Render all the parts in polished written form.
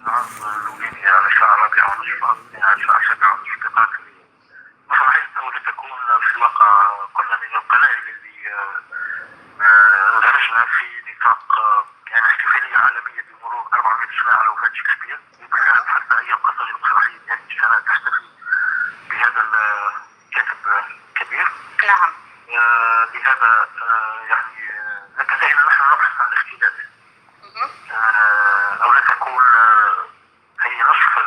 الوليدية على الشعر الربيع ونصف يعني الشعر السابع ونصف دقائق. مسرحية أولى تكون في الواقع كنا من القلائل اللي درجنا في نطاق يعني احتفالية عالمية بمرور 400 سنة على وفاة شكسبير، وبالفعل حتى أيام قصائد المسرحية هذه السنة تحتفي بهذا الكاتب الكبير. نعم. لهذا يعني لكن دائما نحن نبحث عن الاختلاف. أو لا تكون هي نصف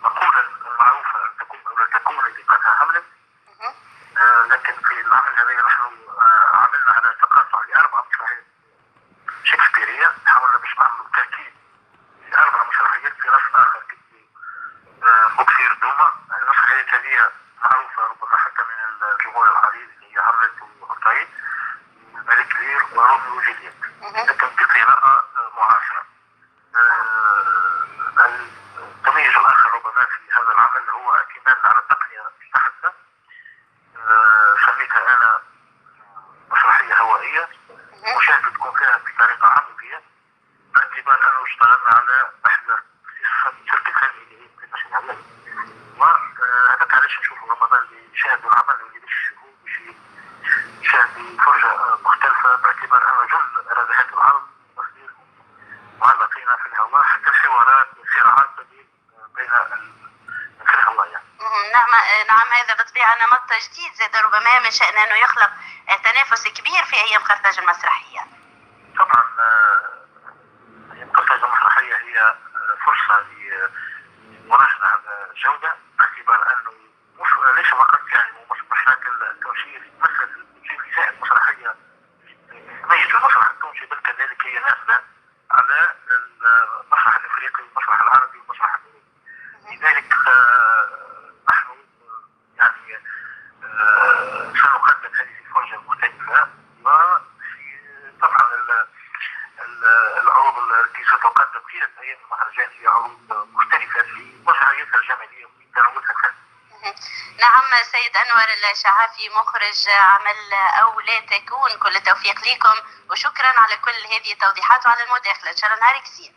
المقولة المعروفة أن تكون أو لا تكون حقيقتها حملة. لكن في العمل هذا نحن عملنا على تقاطع لأربع مسرحيات شكسبيرية، حاولنا باش نعملوا تركيب لأربع مسرحيات في نص آخر كتبي بوكسير دوما. المسرحيات هذه معروفة ربما حتى من الجمهور العريض اللي هي هاملت وأوتايد الملك لير وروميو وجولييت، لكن بقراءة معاصرة. التميز الآخر ربما في هذا العمل هو اعتماد على التقنية المستحدثة. سميتها أنا مسرحية هوائية، مشاهدة تكون فيها بطريقة عمودية، باعتبار أنه اشتغلنا على أحدث سلك فني اللي هي الناشونال. وهذاك علاش نشوفوا رمضان اللي يشاهدوا العمل واللي باش يشوفوا باش يشاهدوا فرجة مختلفة، باعتبار أنه جل ربحات العرض تصير معلقين في الهواء، حتى الحوارات والصراعات بين في الهواء يعني. نعم. نعم، هذا بالطبيعة نمط جديد زاد ربما من شأن أنه يخلق تنافس كبير في أيام قرطاج المسرحية. طبعا أيام قرطاج المسرحية هي فرصة لمراجعة على الجودة، باعتبار أنه ليس فقط يعني مشاكل التمثيل يمثل في سائر مسرحية تميز المسرح التونسي، بل كذلك هي نافذة على المسرح الافريقي والمسرح العربي والمسرح الأوروبي. لذلك نحن يعني سنقدم هذه الفرجة المختلفة، وفي طبعا العروض التي ستقدم خلال أيام المهرجان هي عروض مختلفة في وجهيتها الجمالية وفي تنوعها الفني. نعم سيد أنور الشعافي، مخرج عمل أو لا تكون، كل التوفيق لكم وشكرا على كل هذه التوضيحات وعلى المداخلة. إن شاء الله نهارك زين.